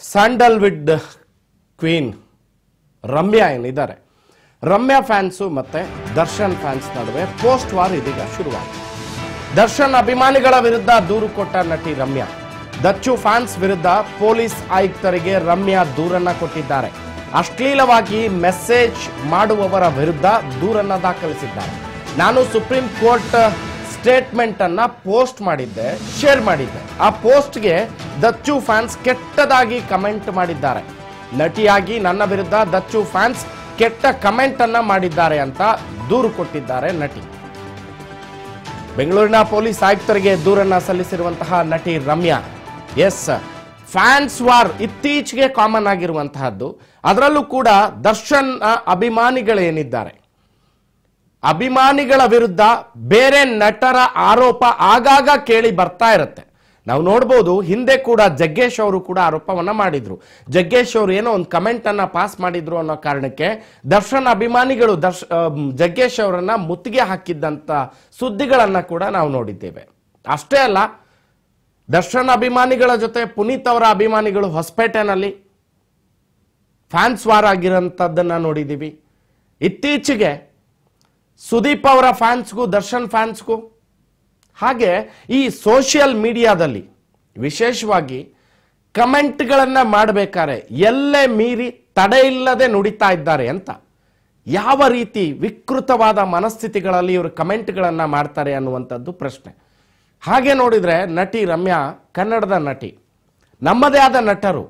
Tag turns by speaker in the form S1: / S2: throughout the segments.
S1: Sandalwood queen Ramya ಏನಿದ್ದಾರೆ, Ramya fans ಮತ್ತೆ Darshan fans ನಡುವೆ ಪೋಸ್ಟ್ ವಾರ್ ಇದೀಗ ಶುರುವಾಗಿದೆ. ದರ್ಶನ್ ಅಭಿಮಾನಿಗಳ ವಿರುದ್ಧ ದೂರು ಕೊಟ್ಟ ನಟಿ ರಮ್ಯಾ. ದಚ್ಚು ಫ್ಯಾನ್ಸ್ ವಿರುದ್ಧ ಪೊಲೀಸ್ ಆಯುಕ್ತರಿಗೆ ರಮ್ಯಾ ದೂರನ್ನ ಕೊಟ್ಟಿದ್ದಾರೆ. ಅಶ್ಲೀಲವಾಗಿ ಮೆಸೇಜ್ ಮಾಡುವವರ ವಿರುದ್ಧ ದೂರನ್ನ ದಾಖಲಿಸಿದ್ದಾರೆ. ನಾನು ಸುಪ್ರೀಂ ಕೋರ್ಟ್ ಸ್ಟೇಟ್ಮೆಂಟ್ ಅನ್ನ ಪೋಸ್ಟ್ ಮಾಡಿದ್ದೆ, ಶೇರ್ ಮಾಡಿದ್ದೆ. ಆ ಪೋಸ್ಟ್ಗೆ ದಚ್ಚು ಫ್ಯಾನ್ಸ್ ಕೆಟ್ಟದಾಗಿ ಕಮೆಂಟ್ ಮಾಡಿದ್ದಾರೆ. ನಟಿಯಾಗಿ ನನ್ನ ವಿರುದ್ಧ ದಚ್ಚು ಫ್ಯಾನ್ಸ್ ಕೆಟ್ಟ ಕಮೆಂಟ್ ಅನ್ನ ಮಾಡಿದ್ದಾರೆ ಅಂತ ದೂರು ಕೊಟ್ಟಿದ್ದಾರೆ ನಟಿ. ಬೆಂಗಳೂರಿನ ಪೊಲೀಸ್ ಆಯುಕ್ತರಿಗೆ ದೂರನ್ನ ಸಲ್ಲಿಸಿರುವಂತಹ ನಟಿ ರಮ್ಯಾ. ಎಸ್, ಫ್ಯಾನ್ಸ್ ವಾರ್ ಇತ್ತೀಚೆಗೆ ಕಾಮನ್ ಆಗಿರುವಂತಹದ್ದು. ಅದರಲ್ಲೂ ಕೂಡ ದರ್ಶನ್ ಅಭಿಮಾನಿಗಳೇನಿದ್ದಾರೆ, ಅಭಿಮಾನಿಗಳ ವಿರುದ್ಧ ಬೇರೆ ನಟರ ಆರೋಪ ಆಗಾಗ ಕೇಳಿ ಬರ್ತಾ ಇರುತ್ತೆ. ನಾವು ನೋಡ್ಬೋದು, ಹಿಂದೆ ಕೂಡ ಜಗ್ಗೇಶ್ ಅವರು ಕೂಡ ಆರೋಪವನ್ನ ಮಾಡಿದ್ರು. ಜಗ್ಗೇಶ್ ಅವರು ಏನೋ ಒಂದು ಕಮೆಂಟ್ ಅನ್ನ ಪಾಸ್ ಮಾಡಿದ್ರು ಅನ್ನೋ ಕಾರಣಕ್ಕೆ ದರ್ಶನ್ ಅಭಿಮಾನಿಗಳು ಜಗ್ಗೇಶ್ ಅವರನ್ನ ಮುತ್ತಿಗೆ ಹಾಕಿದ್ದಂತ ಸುದ್ದಿಗಳನ್ನ ಕೂಡ ನಾವು ನೋಡಿದ್ದೇವೆ. ಅಷ್ಟೇ ಅಲ್ಲ, ದರ್ಶನ್ ಅಭಿಮಾನಿಗಳ ಜೊತೆ ಪುನೀತ್ ಅವರ ಅಭಿಮಾನಿಗಳು ಹೊಸಪೇಟೆನಲ್ಲಿ ಫ್ಯಾನ್ಸ್ ವಾರ್ ಆಗಿರೋಂಥದ್ದನ್ನ ನೋಡಿದ್ದೀವಿ. ಇತ್ತೀಚೆಗೆ ಸುದೀಪ್ ಅವರ ಫ್ಯಾನ್ಸ್ಗೂ ದರ್ಶನ್ ಫ್ಯಾನ್ಸ್ಗೂ, ಹಾಗೆ ಈ ಸೋಷಿಯಲ್ ಮೀಡಿಯಾದಲ್ಲಿ ವಿಶೇಷವಾಗಿ ಕಮೆಂಟ್ಗಳನ್ನ ಮಾಡಬೇಕಾದ್ರೆ ಎಲ್ಲೇ ಮೀರಿ ತಡೆ ಇಲ್ಲದೆ ನುಡಿತಾ ಇದ್ದಾರೆ ಅಂತ. ಯಾವ ರೀತಿ ವಿಕೃತವಾದ ಮನಸ್ಥಿತಿಗಳಲ್ಲಿ ಇವರು ಕಮೆಂಟ್ಗಳನ್ನ ಮಾಡ್ತಾರೆ ಅನ್ನುವಂಥದ್ದು ಪ್ರಶ್ನೆ. ಹಾಗೆ ನೋಡಿದ್ರೆ ನಟಿ ರಮ್ಯಾ ಕನ್ನಡದ ನಟಿ, ನಮ್ಮದೇ ಆದ ನಟರು,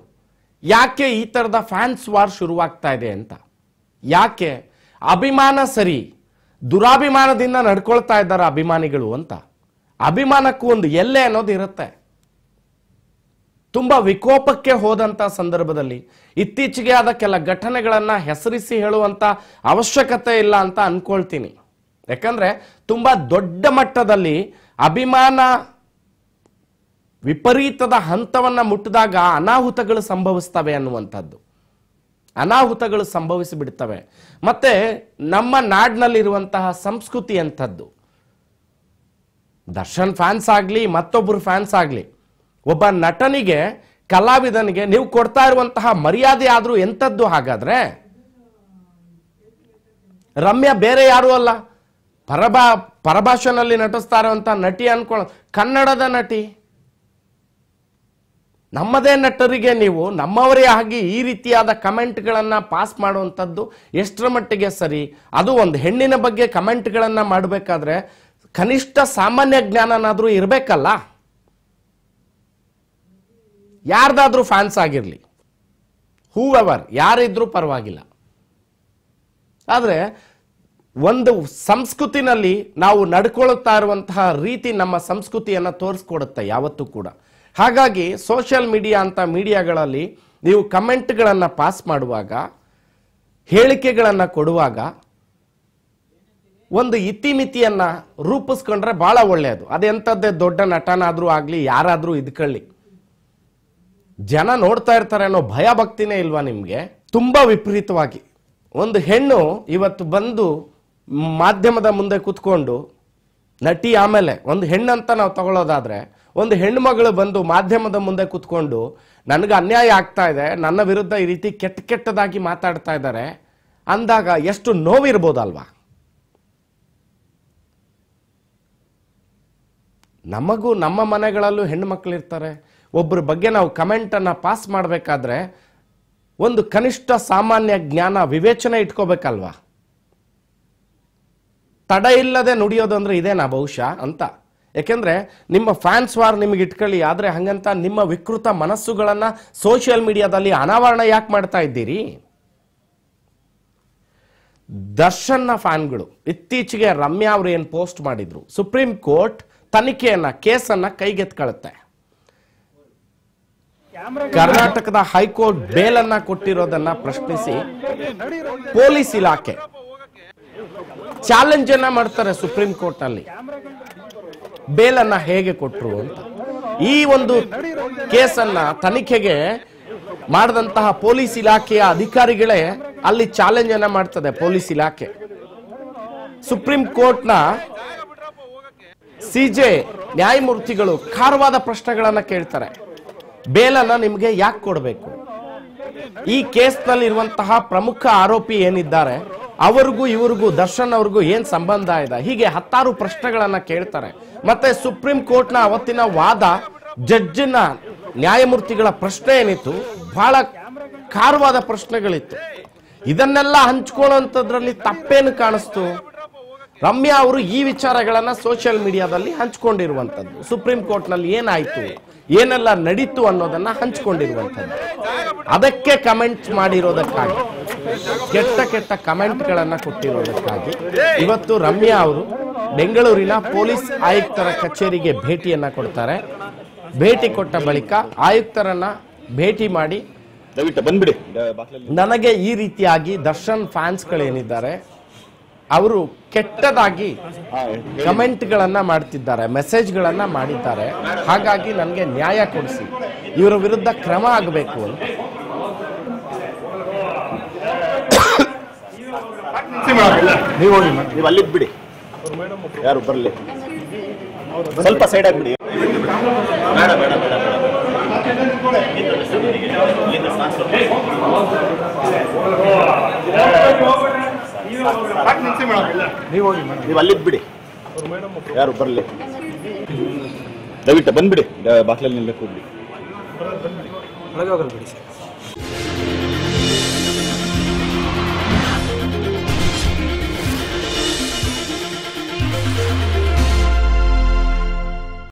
S1: ಯಾಕೆ ಈ ತರದ ಫ್ಯಾನ್ಸ್ ವಾರ್ ಶುರುವಾಗ್ತಾ ಇದೆ ಅಂತ. ಯಾಕೆ ಅಭಿಮಾನ ಸರಿ, ದುರಾಭಿಮಾನದಿಂದ ನಡ್ಕೊಳ್ತಾ ಇದ್ದಾರೆ ಅಭಿಮಾನಿಗಳು ಅಂತ. ಅಭಿಮಾನಕ್ಕೂ ಒಂದು ಎಲ್ಲೆ ಅನ್ನೋದು ಇರುತ್ತೆ. ತುಂಬಾ ವಿಕೋಪಕ್ಕೆ ಹೋದಂತ ಸಂದರ್ಭದಲ್ಲಿ ಇತ್ತೀಚೆಗೆ ಆದ ಕೆಲ ಘಟನೆಗಳನ್ನ ಹೆಸರಿಸಿ ಹೇಳುವಂತ ಅವಶ್ಯಕತೆ ಇಲ್ಲ ಅಂತ ಅನ್ಕೊಳ್ತೀನಿ. ಯಾಕಂದ್ರೆ ತುಂಬಾ ದೊಡ್ಡ ಮಟ್ಟದಲ್ಲಿ ಅಭಿಮಾನ ವಿಪರೀತದ ಹಂತವನ್ನ ಮುಟ್ಟಿದಾಗ ಅನಾಹುತಗಳು ಸಂಭವಿಸ್ತವೆ ಅನ್ನುವಂಥದ್ದು. ಅನಾಹುತಗಳು ಸಂಭವಿಸಿ ಬಿಡ್ತವೆ. ಮತ್ತೆ ನಮ್ಮ ನಾಡಿನಲ್ಲಿರುವಂತಹ ಸಂಸ್ಕೃತಿ ಅಂಥದ್ದು. ದರ್ಶನ್ ಫ್ಯಾನ್ಸ್ ಆಗ್ಲಿ, ಮತ್ತೊಬ್ಬರು ಫ್ಯಾನ್ಸ್ ಆಗ್ಲಿ, ಒಬ್ಬ ನಟನಿಗೆ, ಕಲಾವಿದನಿಗೆ ನೀವು ಕೊಡ್ತಾ ಇರುವಂತಹ ಮರ್ಯಾದೆ ಆದ್ರೂ ಎಂಥದ್ದು? ಹಾಗಾದ್ರೆ ರಮ್ಯಾ ಬೇರೆ ಯಾರು ಅಲ್ಲ, ಪರಭಾಷೆನಲ್ಲಿ ನಟಿಸ್ತಾ ಇರುವಂತ ನಟಿ ಅನ್ಕೊಳ್ಳ, ಕನ್ನಡದ ನಟಿ. ನಮ್ಮದೇ ನಟರಿಗೆ ನೀವು ನಮ್ಮವರೇ ಆಗಿ ಈ ರೀತಿಯಾದ ಕಮೆಂಟ್ಗಳನ್ನ ಪಾಸ್ ಮಾಡುವಂಥದ್ದು ಎಷ್ಟರ ಮಟ್ಟಿಗೆ ಸರಿ? ಅದು ಒಂದು ಹೆಣ್ಣಿನ ಬಗ್ಗೆ ಕಮೆಂಟ್ಗಳನ್ನ ಮಾಡಬೇಕಾದ್ರೆ ಕನಿಷ್ಠ ಸಾಮಾನ್ಯ ಜ್ಞಾನನಾದ್ರೂ ಇರಬೇಕಲ್ಲ. ಯಾರ್ದಾದ್ರೂ ಫ್ಯಾನ್ಸ್ ಆಗಿರ್ಲಿ, ಹೂಎವರ್ ಯಾರಿದ್ರೂ ಪರವಾಗಿಲ್ಲ. ಆದ್ರೆ ಒಂದು ಸಂಸ್ಕೃತಿನಲ್ಲಿ ನಾವು ನಡ್ಕೊಳ್ತಾ ಇರುವಂತಹ ರೀತಿ ನಮ್ಮ ಸಂಸ್ಕೃತಿಯನ್ನ ತೋರಿಸ್ಕೊಡುತ್ತೆ ಯಾವತ್ತೂ ಕೂಡ. ಹಾಗಾಗಿ ಸೋಷಿಯಲ್ ಮೀಡಿಯಾ ಅಂತ ಮೀಡಿಯಾಗಳಲ್ಲಿ ನೀವು ಕಮೆಂಟ್ಗಳನ್ನ ಪಾಸ್ ಮಾಡುವಾಗ, ಹೇಳಿಕೆಗಳನ್ನ ಕೊಡುವಾಗ ಒಂದು ಇತಿಮಿತಿಯನ್ನ ರೂಪಿಸ್ಕೊಂಡ್ರೆ ಬಹಳ ಒಳ್ಳೆಯದು. ಅದೆಂಥದ್ದೇ ದೊಡ್ಡ ನಟನಾದ್ರೂ ಆಗ್ಲಿ, ಯಾರಾದ್ರೂ ಇದ್ಕೊಳ್ಳಿ, ಜನ ನೋಡ್ತಾ ಇರ್ತಾರೆ ಅನ್ನೋ ಭಯ ಭಕ್ತಿನೇ ಇಲ್ವಾ ನಿಮ್ಗೆ? ತುಂಬಾ ವಿಪರೀತವಾಗಿ ಒಂದು ಹೆಣ್ಣು ಇವತ್ತು ಬಂದು ಮಾಧ್ಯಮದ ಮುಂದೆ ಕೂತ್ಕೊಂಡು, ನಟಿ ಆಮೇಲೆ ಒಂದು ಹೆಣ್ಣಂತ ನಾವು ತಗೊಳ್ಳೋದಾದ್ರೆ, ಒಂದು ಹೆಣ್ಣು ಮಗಳು ಬಂದು ಮಾಧ್ಯಮದ ಮುಂದೆ ಕೂತ್ಕೊಂಡು ನನಗೆ ಅನ್ಯಾಯ ಆಗ್ತಾ ಇದೆ, ನನ್ನ ವಿರುದ್ಧ ಈ ರೀತಿ ಕೆಟ್ಟದಾಗಿ ಮಾತಾಡ್ತಾ ಇದ್ದಾರೆ ಅಂದಾಗ ಎಷ್ಟು ನೋವಿರ್ಬೋದಲ್ವಾ? ನಮಗೂ ನಮ್ಮ ಮನೆಗಳಲ್ಲೂ ಹೆಣ್ಣು ಮಕ್ಕಳು ಇರ್ತಾರೆ. ಒಬ್ಬರ ಬಗ್ಗೆ ನಾವು ಕಮೆಂಟ್ ಅನ್ನ ಪಾಸ್ ಮಾಡಬೇಕಾದ್ರೆ ಒಂದು ಕನಿಷ್ಠ ಸಾಮಾನ್ಯ ಜ್ಞಾನ, ವಿವೇಚನೆ ಇಟ್ಕೋಬೇಕಲ್ವಾ? ತಡ ಇಲ್ಲದೆ ನುಡಿಯೋದು ಅಂದ್ರೆ ಇದೇನಾ ಬಹುಶಃ ಅಂತ. ಯಾಕೆಂದ್ರೆ ನಿಮ್ಮ ಫ್ಯಾನ್ಸ್ ವಾರ್ ನಿಮಗೆ ಇಟ್ಕೊಳ್ಳಿ, ಆದ್ರೆ ಹಂಗಂತ ನಿಮ್ಮ ವಿಕೃತ ಮನಸ್ಸುಗಳನ್ನ ಸೋಷಿಯಲ್ ಮೀಡಿಯಾದಲ್ಲಿ ಅನಾವರಣ ಯಾಕೆ ಮಾಡ್ತಾ ಇದ್ದೀರಿ? ದರ್ಶನ್ನ ಫ್ಯಾನ್ಗಳು ಇತ್ತೀಚೆಗೆ ರಮ್ಯಾ ಅವರು ಏನ್ ಪೋಸ್ಟ್ ಮಾಡಿದ್ರು, ಸುಪ್ರೀಂ ಕೋರ್ಟ್ ತನಿಖೆಯನ್ನ, ಕೇಸನ್ನ ಕೈಗೆತ್ಕೊಳ್ಳುತ್ತೆ. ಕರ್ನಾಟಕದ ಹೈಕೋರ್ಟ್ ಬೇಲನ್ನ ಕೊಟ್ಟಿರೋದನ್ನ ಪ್ರಶ್ನಿಸಿ ಪೊಲೀಸ್ ಇಲಾಖೆ ಚಾಲೆಂಜ್ ಅನ್ನ ಮಾಡ್ತಾರೆ ಸುಪ್ರೀಂ ಕೋರ್ಟ್ ನಲ್ಲಿ. ಬೇಲನ್ನ ಹೇಗೆ ಕೊಟ್ರು ಅಂತ. ಈ ಒಂದು ಕೇಸನ್ನ ತನಿಖೆಗೆ ಮಾಡಿದಂತಹ ಪೊಲೀಸ್ ಇಲಾಖೆಯ ಅಧಿಕಾರಿಗಳೇ ಅಲ್ಲಿ ಚಾಲೆಂಜ್ ಅನ್ನ ಮಾಡ್ತದೆ ಪೊಲೀಸ್ ಇಲಾಖೆ. ಸುಪ್ರೀಂ ಕೋರ್ಟ್ನ ಸಿಜೆ ನ್ಯಾಯಮೂರ್ತಿಗಳು ಖಾರವಾದ ಪ್ರಶ್ನೆಗಳನ್ನ ಕೇಳ್ತಾರೆ. ಬೇಲನ್ನ ನಿಮಗೆ ಯಾಕೆ ಕೊಡಬೇಕು? ಈ ಕೇಸ್ನಲ್ಲಿ ಇರುವಂತಹ ಪ್ರಮುಖ ಆರೋಪಿ ಏನಿದ್ದಾರೆ ಅವರಿಗೂ ಇವರಿಗೂ ದರ್ಶನ್ ಅವ್ರಿಗೂ ಏನ್ ಸಂಬಂಧ ಇದೆ, ಹೀಗೆ ಹತ್ತಾರು ಪ್ರಶ್ನೆಗಳನ್ನ ಕೇಳ್ತಾರೆ. ಮತ್ತೆ ಸುಪ್ರೀಂ ಕೋರ್ಟ್ನ ಅವತ್ತಿನ ವಾದ, ಜಡ್ಜಿನ ನ್ಯಾಯಮೂರ್ತಿಗಳ ಪ್ರಶ್ನೆ ಏನಿತ್ತು, ಬಹಳ ಖಾರವಾದ ಪ್ರಶ್ನೆಗಳಿತ್ತು. ಇದನ್ನೆಲ್ಲ ಹಂಚ್ಕೊಳ್ಳುವಂಥದ್ರಲ್ಲಿ ತಪ್ಪೇನು ಕಾಣಿಸ್ತು? ರಮ್ಯಾ ಅವರು ಈ ವಿಚಾರಗಳನ್ನ ಸೋಷಿಯಲ್ ಮೀಡಿಯಾದಲ್ಲಿ ಹಂಚ್ಕೊಂಡಿರುವಂಥದ್ದು, ಸುಪ್ರೀಂ ಕೋರ್ಟ್ನಲ್ಲಿ ಏನಾಯ್ತು, ಏನೆಲ್ಲ ನಡೀತು ಅನ್ನೋದನ್ನ ಹಂಚ್ಕೊಂಡಿರುವಂಥದ್ದು. ಅದಕ್ಕೆ ಕಮೆಂಟ್ ಮಾಡಿರೋದಕ್ಕಾಗಿ, ಕೆಟ್ಟ ಕೆಟ್ಟ ಕಮೆಂಟ್ಗಳನ್ನ ಕೊಟ್ಟಿರೋದಕ್ಕಾಗಿ ಇವತ್ತು ರಮ್ಯಾ ಅವರು ಬೆಂಗಳೂರಿನ ಪೊಲೀಸ್ ಆಯುಕ್ತರ ಕಚೇರಿಗೆ ಭೇಟಿಯನ್ನ ಕೊಡ್ತಾರೆ. ಭೇಟಿ ಕೊಟ್ಟ ಬಳಿಕ ಆಯುಕ್ತರನ್ನ ಭೇಟಿ ಮಾಡಿ, ನನಗೆ ಈ ರೀತಿಯಾಗಿ ದರ್ಶನ್ ಫ್ಯಾನ್ಸ್ಗಳೇನಿದ್ದಾರೆ ಅವರು ಕೆಟ್ಟದಾಗಿ ಕಮೆಂಟ್ಗಳನ್ನ ಮಾಡ್ತಿದ್ದಾರೆ, ಮೆಸೇಜ್ಗಳನ್ನ ಮಾಡಿದ್ದಾರೆ, ಹಾಗಾಗಿ ನನಗೆ ನ್ಯಾಯ ಕೊಡಿಸಿ, ಇವರ ವಿರುದ್ಧ ಕ್ರಮ ಆಗಬೇಕು ಅಂತ.
S2: ನೀವು ಅಲ್ಲಿದ್ ಬಿಡಿ, ಯಾರು ಬರಲಿ, ಸ್ವಲ್ಪ ಸೈಡ್ ಆಗ್ಬಿಡಿ. ಬೇಡ ಬೇಡ ಬೇಡ ನೀವು ಅಲ್ಲಿದ್ ಬಿಡಿ, ಯಾರು ಬರಲಿ, ದಯವಿಟ್ಟು ಬಂದ್ಬಿಡಿ, ಬಾಕ್ಲಲ್ಲಿ ನಿಲ್ಲಕ್ಕೆ ಹೋಗ್ಬಿಡಿ.